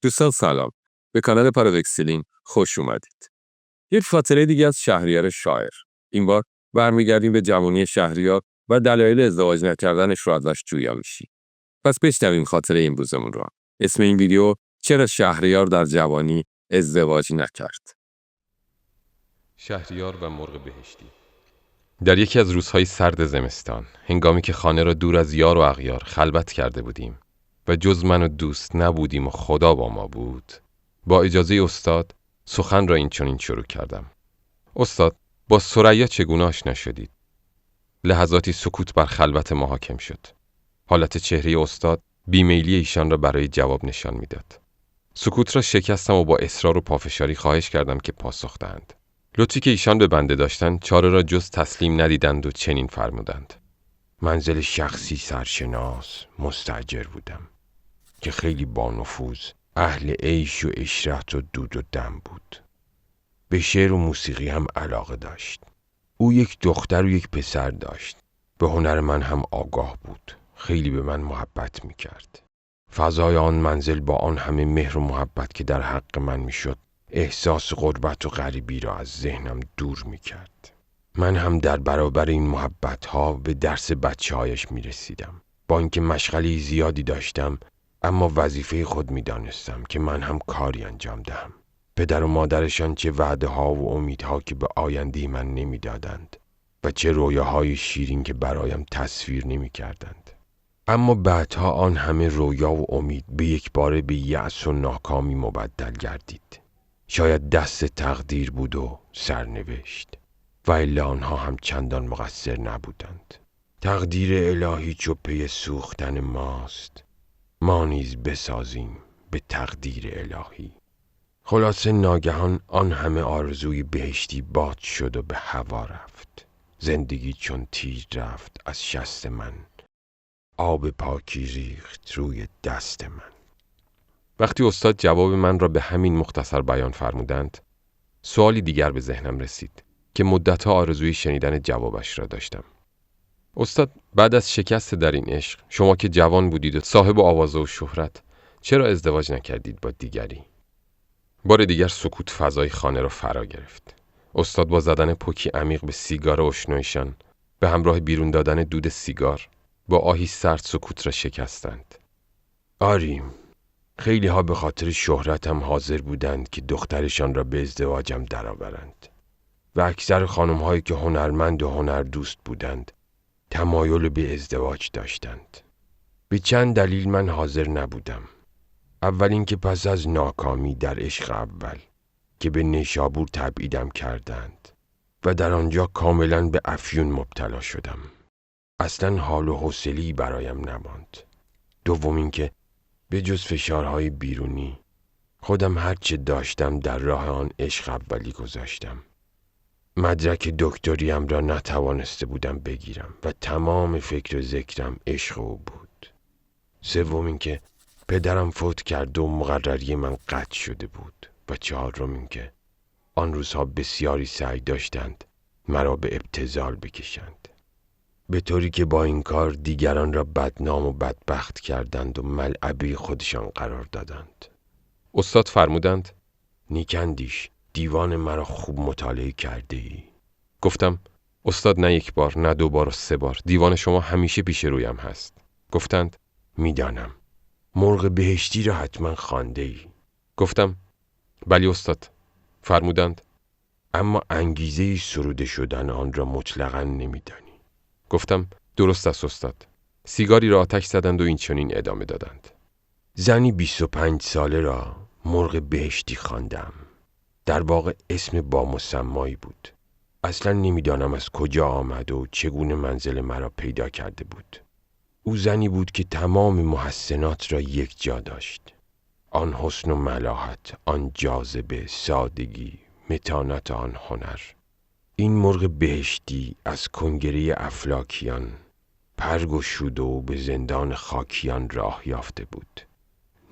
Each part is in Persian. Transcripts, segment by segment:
دوستان سلام. به کانال پارادوکسیلینگ خوش اومدید. یک خاطره دیگه از شهریار شاعر. این بار برمیگردیم به جوانی شهریار و دلایل ازدواج نکردنش رو ازش جویا میشیم. پس بشنویم خاطره امروزمون رو. اسم این ویدیو چرا شهریار در جوانی ازدواج نکرد. شهریار و مرغ بهشتی. در یکی از روزهای سرد زمستان، هنگامی که خانه را دور از یار و اغیار خلوت کرده بودیم و جز من و دوست نبودیم و خدا با ما بود، با اجازه استاد سخن را اینچنین شروع کردم. استاد، با ثریا چگونه آشنا شدید؟ لحظاتی سکوت بر خلوت ما حاکم شد. حالت چهره استاد بیمیلی ایشان را برای جواب نشان میداد. سکوت را شکستم و با اصرار و پافشاری خواهش کردم که پاسخ دهند. لطفی که ایشان به بنده داشتند چاره را جز تسلیم ندیدند و چنین فرمودند: منزل شخصی سرشناس مستاجر بودم که خیلی با نفوذ، اهل عیش و عشرت و دود و دم بود. به شعر و موسیقی هم علاقه داشت. او یک دختر و یک پسر داشت. به هنر من هم آگاه بود. خیلی به من محبت میکرد. فضای آن منزل با آن همه مهر و محبت که در حق من میشد، احساس غربت و غریبی را از ذهنم دور میکرد. من هم در برابر این محبت ها به درس بچه هایش می رسیدم. با اینکه مشغله زیادی داشتم، اما وظیفه خود می دانستم که من هم کاری انجام دهم. پدر و مادرشان چه وعده ها و امیدها که به آینده من نمی دادند و چه رویاهای شیرین که برایم تصویر نمی کردند. اما بعدها آن همه رویا و امید به یک باره به یأس و ناکامی مبدل گردید. شاید دست تقدیر بود و سرنوشت، و الا آنها هم چندان مقصر نبودند. تقدیر الهی چو پی سوختن ماست، ما نیز بسازیم به تقدیر الهی. خلاصه ناگهان آن همه آرزوی بهشتی باد شد و به هوا رفت. زندگی چون تیر رفت از شست من، آب پاکی ریخت روی دست من. وقتی استاد جواب من را به همین مختصر بیان فرمودند، سوالی دیگر به ذهنم رسید که مدتها آرزوی شنیدن جوابش را داشتم. استاد، بعد از شکست در این عشق، شما که جوان بودید و صاحب آوازه و شهرت، چرا ازدواج نکردید با دیگری؟ بار دیگر سکوت فضای خانه را فرا گرفت. استاد با زدن پوکی عمیق به سیگار اشنویشان به همراه بیرون دادن دود سیگار با آهی سرد سکوت را شکستند. آری، خیلی ها به خاطر شهرتم حاضر بودند که دخترشان را به ازدواجم درآورند و اکثر خانم هایی که هنرمند و هنر دوست بودند تمایل به ازدواج داشتند. به چند دلیل من حاضر نبودم. اول اینکه پس از ناکامی در عشق اول که به نیشابور تبعیدم کردند و در آنجا کاملا به افیون مبتلا شدم. اصلا حال و حوصله‌ای برایم نماند. دوم اینکه به جز فشارهای بیرونی خودم هرچه داشتم در راه آن عشق اولی گذاشتم. مدرک دکتریم را نتوانسته بودم بگیرم و تمام فکر و ذکرم عشق او بود. سوم اینکه پدرم فوت کرد و مقرری من قطع شده بود و چهارم اینکه آن روزها بسیاری سعی داشتند مرا به ابتذال بکشند، به طوری که با این کار دیگران را بدنام و بدبخت کردند و ملعبه خودشان قرار دادند. استاد فرمودند: نیکندیش، دیوان مرا خوب مطالعه کرده ای؟ گفتم: استاد، نه یک بار، نه دو بار و سه بار، دیوان شما همیشه پیش رویم هست. گفتند: میدانم. مرغ بهشتی را حتما خوانده ای؟ گفتم: بلی استاد. فرمودند: اما انگیزه سروده شدن آن را مطلقاً نمیدانی. گفتم: درست است استاد. سیگاری را آتش زدند و این چنین ادامه دادند: زنی 25 ساله را مرغ بهشتی خواندم. در واقع اسم با مسمایی بود. اصلا نمیدانم از کجا آمد و چگونه منزل مرا پیدا کرده بود. او زنی بود که تمام محسنات را یک جا داشت. آن حسن و ملاحت، آن جاذبه، سادگی، متانت آن هنر. این مرغ بهشتی از کنگره افلاکیان پرگشوده و به زندان خاکیان راه یافته بود.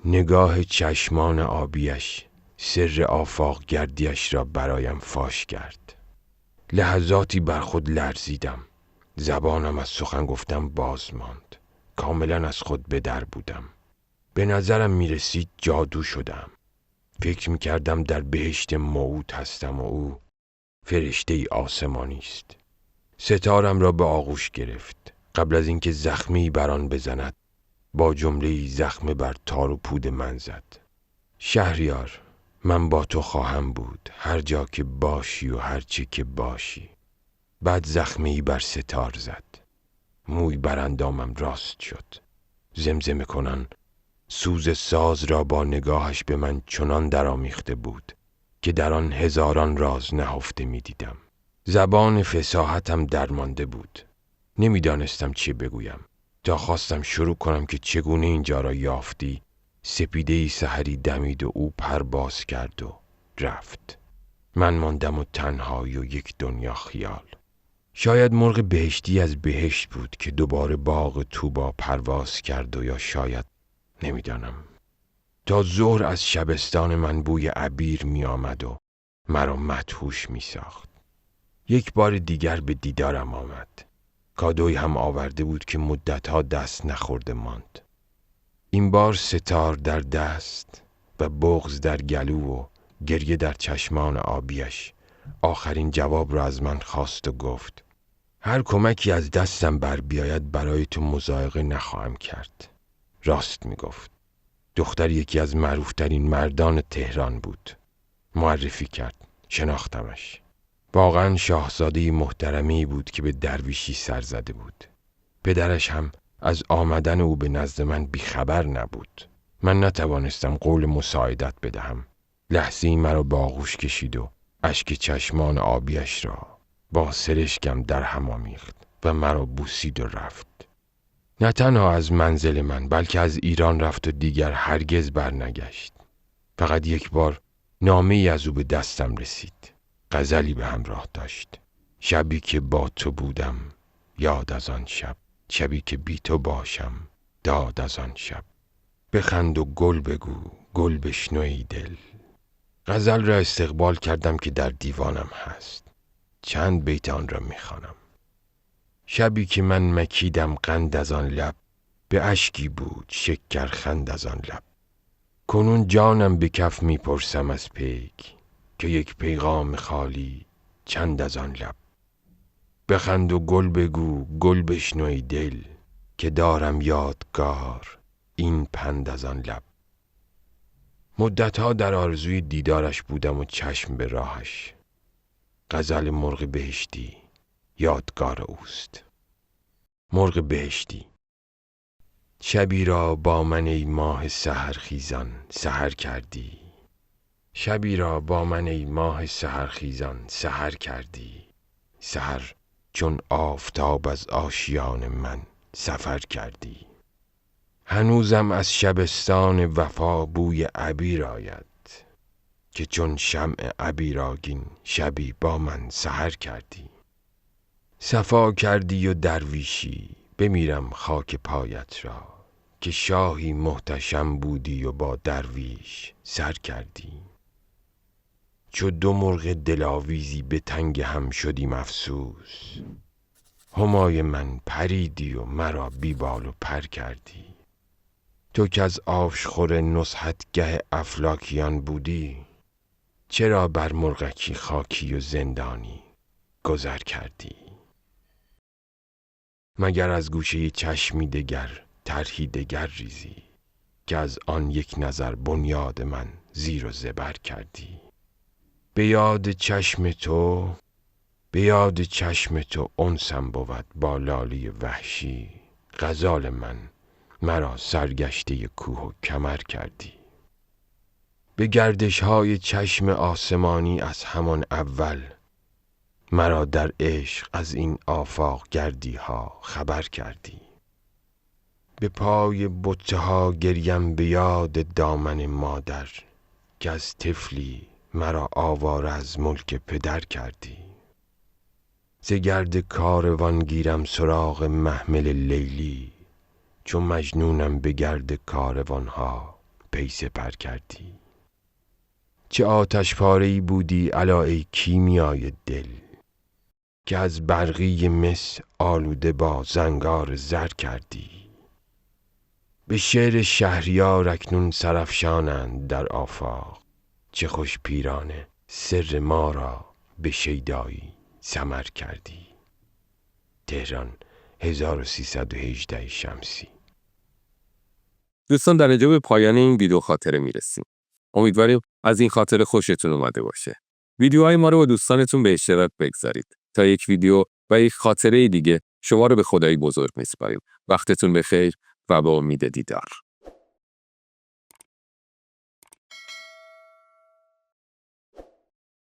نگاه چشمان آبیش سر آفاق گردیش را برایم فاش کرد. لحظاتی بر خود لرزیدم. زبانم از سخن گفتم باز ماند. کاملا از خود به در بودم. به نظرم میرسید جادو شدم. فکر میکردم در بهشت موعود هستم و او فرشته آسمانی است. ستارم را به آغوش گرفت. قبل از اینکه زخمی بر آن بزند با جمله‌ای زخم بر تار و پود من زد. شهریار، من با تو خواهم بود هر جا که باشی و هر چه که باشی. بعد زخمی بر ستار زد. موی بر اندامم راست شد. زمزمه کنان سوز ساز را با نگاهش به من چنان درآمیخته بود که در آن هزاران راز نهفته می دیدم. زبان فصاحتم درمانده بود. نمیدانستم چه بگویم تا خواستم شروع کنم که چگونه اینجا را یافتی. سپیده‌ای سحری دمید و او پرواز کرد و رفت. من ماندم و تنهایی و یک دنیا خیال. شاید مرغ بهشتی از بهشت بود که دوباره باغ طوبا پرواز کرد و یا شاید نمیدانم. تا ظهر از شبستان من بوی عبیر می آمد و مرا مدهوش می ساخت. یک بار دیگر به دیدارم آمد. کادوی هم آورده بود که مدتها دست نخورده ماند. این بار ستار در دست و بغض در گلو و گریه در چشمان آبیش آخرین جواب را از من خواست و گفت هر کمکی از دستم بر بیاید برای تو مضایقه نخواهم کرد. راست می گفت. دختر یکی از معروفترین مردان تهران بود. معرفی کرد. شناختمش. واقعا شاهزاده محترمی بود که به درویشی سر زده بود. پدرش هم از آمدن او به نزد من بیخبر نبود. من نتوانستم قول مساعدت بدهم. لحظه‌ای مرا به آغوش کشید و اشک چشمان آبیش را با سرشکم در هم آمیخت و مرا بوسید و رفت. نه تنها از منزل من بلکه از ایران رفت و دیگر هرگز برنگشت. فقط یک بار نامه‌ای از او به دستم رسید. غزلی به همراه داشت. شبی که با تو بودم یاد از آن شب، شبی که بی تو باشم داد از آن شب. بخند و گل بگو گل بشنو ای دل. غزل را استقبال کردم که در دیوانم هست. چند بیت آن را میخوانم. شبی که من مکیدم قند از آن لب، به اشکی بود شکر خند از آن لب. کنون جانم به کف میپرسم از پیک، که یک پیغام خالی چند از آن لب. بخند و گل بگو گل بشنو ای دل، که دارم یادگار این پند از آن لب. مدتها در آرزوی دیدارش بودم و چشم به راهش. غزل مرغ بهشتی یادگار اوست. مرغ بهشتی. شبی را با من ای ماه سحرخیزان سحر کردی. شبی را با من ای ماه سحرخیزان سحر کردی. سحر چون آفتاب از آشیان من سفر کردی. هنوزم از شبستان وفا بوی عبیر آید، که چون شمع عبیرآگین شبی با من سحر کردی. صفا کردی و درویشی بمیرم خاک پایت را، که شاهی محتشم بودی و با درویش سر کردی. چو دو مرغ دلاویزی به تنگ هم شدیم افسوس، همای من پریدی و مرا بی بال و پر کردی. تو که از آشخور نزهتگه افلاکیان بودی، چرا بر مرغکی خاکی و زندانی گذر کردی؟ مگر از گوشه چشمی دگر طرحی دگر ریزی، که از آن یک نظر بنیاد من زیر و زبر کردی. به یاد چشم تو انسم بود با لاله وحشی، غزال من مرا سرگشته کوه و کمر کردی. به گردش‌های چشم آسمانی از همان اول، مرا در عشق از این آفاق گردی‌ها خبر کردی. به پای بت‌ها گریم به یاد دامن مادر، که از طفلی مرا آواره از ملک پدر کردی. ز گرد کاروان گیرم سراغ محمل لیلی، چون مجنونم به گرد کاروان‌ها پی سپر کردی. چه آتش پاره‌ای بودی الا ای کیمیای دل، که از برقی مس آلوده با زنگار زر کردی. به شعر شهریار اکنون سرافشانند در آفاق. چه خوش پیرانه سر ما را به شیدایی سمر کردی. تهران 1318 شمسی. دوستان در اینجا به پایان این ویدیو خاطره میرسیم. امیدواریم از این خاطره خوشتون اومده باشه. ویدیوهای ما رو با دوستانتون به اشتراک بگذارید تا یک ویدیو و یک خاطره دیگه شما رو به خدای بزرگ میسپاریم. وقتتون بخیر و به امید دیدار.